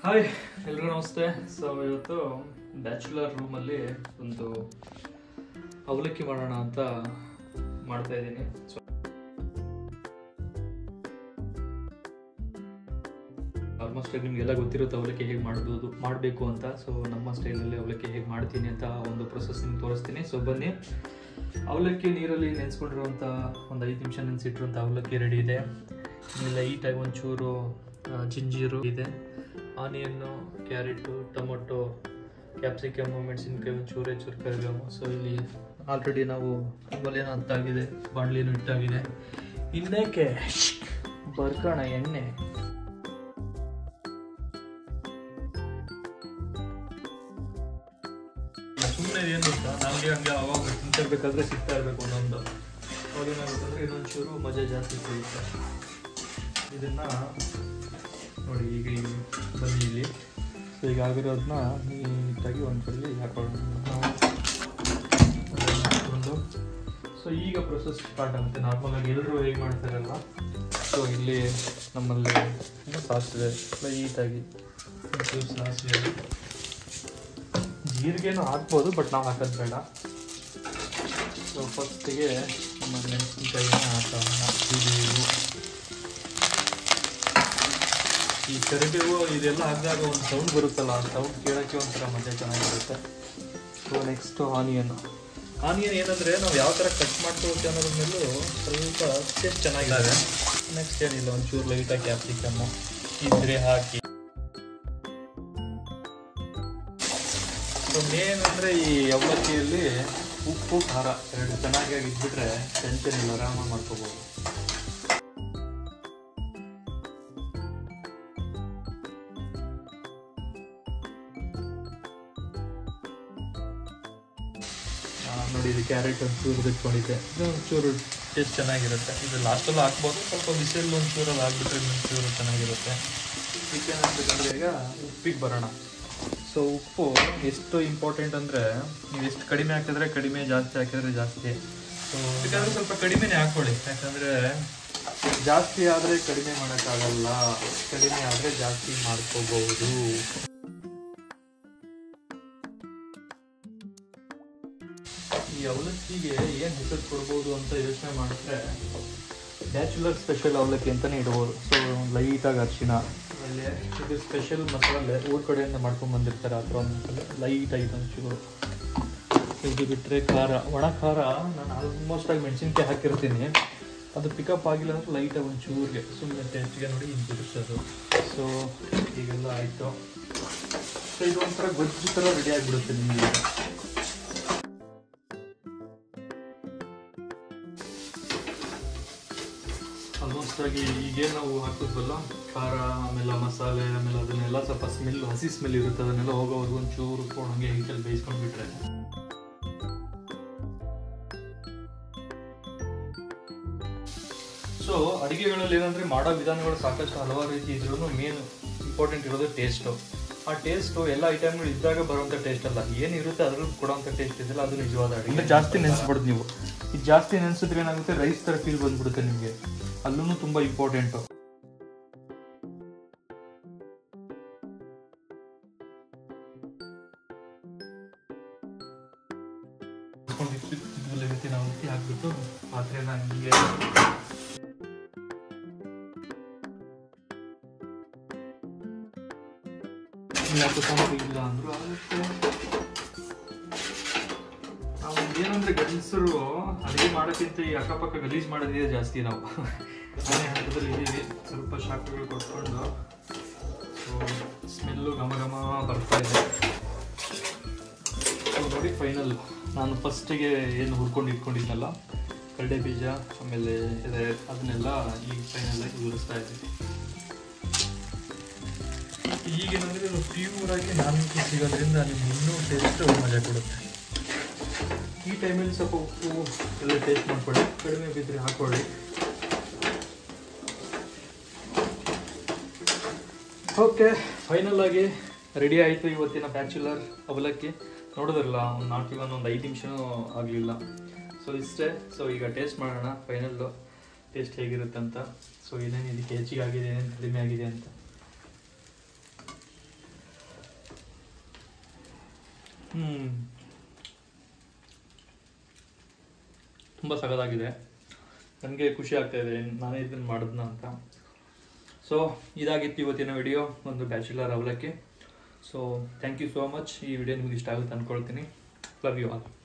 Hi ಎಲ್ರಿಗೂ ನಮಸ್ತೆ. So ಇವತ್ತು ಬ್ಯಾಚುಲರ್ ರೂಮಲ್ಲಿ ಒಂದು ಅವಲಕ್ಕಿ ಮಾಡೋಣ ಅಂತ ಮಾಡ್ತಾ ಇದ್ದೀನಿ. ಸೊ ಆಲ್ಮೋಸ್ಟ್ ನಿಮಗೆಲ್ಲ ಗೊತ್ತಿರುತ್ತೆ ಅವಲಕ್ಕಿ ಹೇಗೆ ಮಾಡಬೇಕು ಅಂತ. ಸೊ ನಮ್ಮ ಸ್ಟೈಲಲ್ಲಿ ಅವಲಕ್ಕಿ ಹೇಗೆ ಮಾಡ್ತೀನಿ ಅಂತ ಒಂದು ಪ್ರೊಸೆಸ್ ನಿಮ್ಗೆ ತೋರಿಸ್ತೀನಿ. ಸೊ ಬನ್ನಿ. ಅವಲಕ್ಕಿ ನೀರಲ್ಲಿ ನೆನೆಸ್ಕೊಂಡಿರುವಂಥ ಒಂದು 5 ನಿಮಿಷ ನೆನೆಸಿಟ್ಟಿರುವಂಥ ಅವಲಕ್ಕಿ ರೆಡಿ ಇದೆ. ಇಲ್ಲಿ ಲೈಟಾಗಿ ಒಂಚೂರು ಜಿಂಜೀರು ಇದೆ, ಆನಿಯನ್ನು, ಕ್ಯಾರೆಟು, ಟೊಮೊಟೊ, ಕ್ಯಾಪ್ಸಿಕಮ್ಮು, ಮೆಣಸಿನ್ಕಾಯಿ, ಒಂಚೂರು ಕರಿಬೇವು. ಸೊ ಇಲ್ಲಿ ಆಲ್ರೆಡಿ ನಾವು ಒಲೆನೂ ಹತ್ತಾಗಿದೆ, ಬಾಣಲಿನೂ ಇಟ್ಟಾಗಿದೆ. ಇನ್ನೇಕೆ ಬರ್ಕೋಣ ಎಣ್ಣೆ. ಸುಮ್ಮನೆ ಏನು ಗೊತ್ತಾ, ನಮಗೆ ಹಂಗೆ ಅವಾಗ ತಿಂತಿರ್ಬೇಕಾದ್ರೆ ಸಿಗ್ತಾ ಇರಬೇಕು ಒಂದೊಂದು. ಅವಾಗ ಏನಾಗುತ್ತಂದ್ರೆ ಇನ್ನೊಂಚೂರು ಮಜಾ ಜಾಸ್ತಿ ಸಿಗುತ್ತೆ. ಇದನ್ನು ನೋಡಿ, ಈಗ ಬನ್ನಿ ಇಲ್ಲಿ. ಸೊ ಈಗ ಆಗಿರೋದನ್ನ ನೀಟಾಗಿ ಒಂದು ಕಡೆ ಹಾಕೊಂಡು. ಸೊ ಈಗ ಪ್ರೊಸೆಸ್ ಸ್ಟಾರ್ಟ್ ಆಗುತ್ತೆ. ನಾರ್ಮಲಾಗಿ ಎಲ್ಲರೂ ಹೇಗೆ ಮಾಡ್ತಾರಲ್ಲ. ಸೊ ಇಲ್ಲಿ ನಮ್ಮಲ್ಲಿ ಸಾಸಿವೆ ಲೈಟಾಗಿ, ಸಾಸಿವೆ, ಜೀರಿಗೆನೂ ಹಾಕ್ಬೋದು, ಬಟ್ ನಾವು ಹಾಕೋದು ಬೇಡ. ಸೊ ಫಸ್ಟಿಗೆ ನಮ್ಮ ಮೆಣಸಿನ್ಕಾಯಿನ ಹಾಕೋಣ. ಈ ಕರಿಬೇವು ಇದೆಲ್ಲ ಹಾಕಿದಾಗ ಒಂದು ಸೌಂಡ್ ಬರುತ್ತಲ್ಲ, ಆ ಸೌಂಡ್ ಕೇಳೋಕ್ಕೆ ಒಂಥರ ಮಜಾ ಚೆನ್ನಾಗಿರುತ್ತೆ. ಸೊ ನೆಕ್ಸ್ಟು ಆನಿಯನ್ ಏನಂದರೆ ನಾವು ಯಾವ ಥರ ಕಟ್ ಮಾಡ್ಕೋಬೇಕು ಅನ್ನೋದ್ರ ಮೇಲೂ ಸ್ವಲ್ಪ ಟೇಸ್ಟ್ ಚೆನ್ನಾಗಿದ್ದಾವೆ. ನೆಕ್ಸ್ಟ್ ಏನಿಲ್ಲ, ಒಂಚೂರು ಲೈಟಾಗಿ ಕ್ಯಾಪ್ಸಿಕಮ್ಮು ಇದ್ರೆ ಹಾಕಿ. ಸೊ ಮೇನ್ ಅಂದರೆ ಈ ಅವಲಕ್ಕಿಯಲ್ಲಿ ಉಪ್ಪು ಖಾರ ಎರಡು ಚೆನ್ನಾಗಿ ಇದ್ಬಿಟ್ರೆ ಟೆನ್ಷನ್ ಇಲ್ಲ, ಆರಾಮಾಗಿ ಮಾಡ್ಕೋಬೋದು. ನೋಡಿ, ಇದು ಕ್ಯಾರೆಟ್ ಒಂಚೂರು ಬಿಟ್ಕೊಂಡಿದ್ದೆ, ಇದು ಒಂಚೂರು ಟೇಸ್ಟ್ ಚೆನ್ನಾಗಿರುತ್ತೆ. ಇದು ಲಾಸ್ಟಲ್ಲಿ ಹಾಕ್ಬೋದು, ಸ್ವಲ್ಪ ಬಿಸಿಲು ಒಂಚೂರಲ್ಲಿ ಹಾಕ್ಬಿಟ್ರೆ ಒಂಚೂರು ಚೆನ್ನಾಗಿರುತ್ತೆ. ಚಿಕನ್ ಹಾಕ್ಬೇಕಂದ್ರೆ ಈಗ ಉಪ್ಪಿಗೆ ಬರೋಣ. ಸೊ ಉಪ್ಪು ಎಷ್ಟು ಇಂಪಾರ್ಟೆಂಟ್ ಅಂದರೆ, ನೀವು ಎಷ್ಟು ಕಡಿಮೆ ಹಾಕಿದ್ರೆ ಕಡಿಮೆ, ಜಾಸ್ತಿ ಹಾಕಿದ್ರೆ ಜಾಸ್ತಿ. ಸೊ ಬೇಕಾದ್ರೆ ಸ್ವಲ್ಪ ಕಡಿಮೆನೇ ಹಾಕ್ಕೊಳ್ಳಿ, ಯಾಕಂದರೆ ಜಾಸ್ತಿ ಆದರೆ ಕಡಿಮೆ ಮಾಡೋಕ್ಕಾಗಲ್ಲ, ಕಡಿಮೆ ಆದರೆ ಜಾಸ್ತಿ ಮಾಡ್ಕೋಬಹುದು. ಈ ಅವಲಕ್ಕಿಗೆ ಏನು ಹೆಸರು ಕೊಡ್ಬೋದು ಅಂತ ಯೋಚನೆ ಮಾಡಿದ್ರೆ ಬ್ಯಾಚುಲರ್ ಸ್ಪೆಷಲ್ ಅವಲಕ್ಕಿ ಅಂತಲೇ ಇಡ್ಬೋದು. ಸೊ ಲೈಟಾಗಿ ಅರಿಶಿಣ, ಆಮೇಲೆ ಇದು ಸ್ಪೆಷಲ್ ಮಸಾಲೆ ಊರ ಕಡೆಯಿಂದ ಮಾಡ್ಕೊಂಡು ಬಂದಿರ್ತಾರೆ, ಆ ಥರ ಒಂದು ಲೈಟಾಗಿ ಒಂಚೂರು. ಇದು ಬಿಟ್ಟರೆ ಖಾರ, ಒಣ ಖಾರ ನಾನು ಆಲ್ಮೋಸ್ಟಾಗಿ ಮೆಣಸಿನ್ಕಾಯಿ ಹಾಕಿರ್ತೀನಿ. ಅದು ಪಿಕಪ್ ಆಗಿಲ್ಲ ಅಂದರೆ ಲೈಟಾಗಿ ಒಂಚೂರಿಗೆ ಸುಮ್ಮನೆ ಟೇಸ್ಟ್ಗೆ ನೋಡಿ ಹಿಂದಿರಿಸೋದು. ಸೊ ಈಗೆಲ್ಲ ಆಯಿತು. ಸೊ ಇದು ಒಂಥರ ಗೊಜ್ಜು ಥರ ರೆಡಿ ಆಗಿಬಿಡುತ್ತೆ ನಿಮಗೆ. ಆಲ್ಮೋಸ್ಟಾಗಿ ಈಗೇನು ನಾವು ಹಾಕಿದ್ವಲ್ಲ ಖಾರ, ಆಮೇಲೆ ಮಸಾಲೆ, ಆಮೇಲೆ ಅದನ್ನೆಲ್ಲ ಸ್ವಲ್ಪ ಹಸಿ ಸ್ಮೆಲ್ ಇರುತ್ತೆ, ಅದನ್ನೆಲ್ಲ ಹೋಗೋವರೆಗೂ ಒಂಚೂರು ಉಟ್ಕೊಂಡು ಹಂಗೆ ಹೀಟಲ್ಲಿ ಬೇಯಿಸ್ಕೊಂಡ್ಬಿಟ್ರೆ. ಸೊ ಅಡುಗೆಗಳಲ್ಲಿ ಏನಂದರೆ ಮಾಡೋ ವಿಧಾನಗಳು ಸಾಕಷ್ಟು ಹಲವಾರು ರೀತಿ ಇದ್ರೂ ಮೇನ್ ಇಂಪಾರ್ಟೆಂಟ್ ಇರೋದು ಟೇಸ್ಟು. ಆ ಟೇಸ್ಟು ಎಲ್ಲ ಐಟಮ್ಗಳು ಇದ್ದಾಗ ಬರುವಂಥ ಟೇಸ್ಟ್ ಅಲ್ಲ, ಏನಿರುತ್ತೆ ಅದ್ರಲ್ಲಿ ಕೊಡೋವಂಥ ಟೇಸ್ಟ್ ಇದೆಯಲ್ಲ, ಅದು ನಿಜವಾದ ಅಡುಗೆ. ಜಾಸ್ತಿ ನೆನೆಸ್ಬಿಡ್ದು ನೀವು. ಇದು ಜಾಸ್ತಿ ನೆನೆಸಿದ್ರೆ ಏನಾಗುತ್ತೆ, ರೈಸ್ ಥರ ಫೀಲ್ ಬಂದ್ಬಿಡುತ್ತೆ ನಿಮಗೆ. ಅಲ್ಲೂ ತುಂಬ ಇಂಪಾರ್ಟೆಂಟು. ನಾವು ಉತ್ತಿ ಹಾಕ್ಬಿಟ್ಟು ಪಾತ್ರೆನ ಹೀಗೆ ಇಲ್ಲ ಅಂದರೂ ಆಗುತ್ತೆ. ನಾವು ಏನಂದ್ರೆ ಗಂಡಸರು ಅಡುಗೆ ಮಾಡೋಕ್ಕಿಂತ ಈ ಅಕ್ಕಪಕ್ಕ ಗಲೀಜು ಮಾಡೋದೇ ಜಾಸ್ತಿ. ನಾವು ಮನೆ ಹಂತದಲ್ಲಿ ಇದ್ದೀವಿ, ಸ್ವಲ್ಪ ಶಾಖಗಳು ಕೊಟ್ಕೊಂಡು. ಸೊ ಸ್ಮೆಲ್ಲು ಘಮ ಘಮ ಬರ್ತಾ ಇದೆ. ಸೊ ನೋಡಿ, ಫೈನಲ್ ನಾನು ಫಸ್ಟಿಗೆ ಏನು ಹುರ್ಕೊಂಡು ಇಟ್ಕೊಂಡಿದ್ನಲ್ಲ ಕಡಲೆ ಬೀಜ, ಆಮೇಲೆ ಅದನ್ನೆಲ್ಲ ಈಗ ಫೈನಲಾಗಿ ಉರಿಸ್ತಾ ಇದ್ದೀನಿ. ಈಗೇನಂದರೆ ಇದು ಪ್ಯೂರಾಗಿ ನಾನ್ವೆಜ್ ಸಿಗೋದ್ರಿಂದ ನಿಮ್ಗೆ ಇನ್ನೂ ಟೇಸ್ಟು ಮಜಾ ಕೊಡುತ್ತೆ. ಈ ಟೈಮಲ್ಲಿ ಸ್ವಲ್ಪ ಉಪ್ಪು ಎಲ್ಲ ಟೇಸ್ಟ್ ಮಾಡ್ಕೊಳ್ಳಿ, ಕಡಿಮೆ ಬಿದ್ದರೆ ಹಾಕ್ಕೊಳ್ಳಿ. ಓಕೆ, ಫೈನಲ್ ಆಗಿ ರೆಡಿ ಆಯಿತು ಇವತ್ತಿನ ಬ್ಯಾಚುಲರ್ ಅವಲಕ್ಕಿ. ನೋಡಿದ್ರಲ್ಲ, ಒಂದು 5 ನಿಮಿಷನೂ ಆಗಲಿಲ್ಲ. ಸೊ ಇಷ್ಟೇ. ಸೊ ಈಗ ಟೇಸ್ಟ್ ಮಾಡೋಣ ಫೈನಲ್ಲು ಟೇಸ್ಟ್ ಹೇಗಿರುತ್ತೆ ಅಂತ. ಸೊ ಏನೇನು ಇದಕ್ಕೆ ಹೆಚ್ಚಿಗೆ ಆಗಿದೆ, ಏನೇನು ಕಡಿಮೆ ಆಗಿದೆ ಅಂತ. ತುಂಬ ಸಖತ್ತಾಗಿದೆ. ನನಗೆ ಖುಷಿ ಆಗ್ತಾ ಇದೆ ನಾನೇ ಇದನ್ನು ಮಾಡಿದ್ನ ಅಂತ. ಸೊ ಇದಾಗಿತ್ತು ಇವತ್ತಿನ ವಿಡಿಯೋ, ಒಂದು bachelor avalakki. So thank you so much. ಈ ವಿಡಿಯೋ ನಿಮ್ಗೆ ಇಷ್ಟ ಆಗುತ್ತೆ ಅಂದ್ಕೊಳ್ತೀನಿ. Love you all.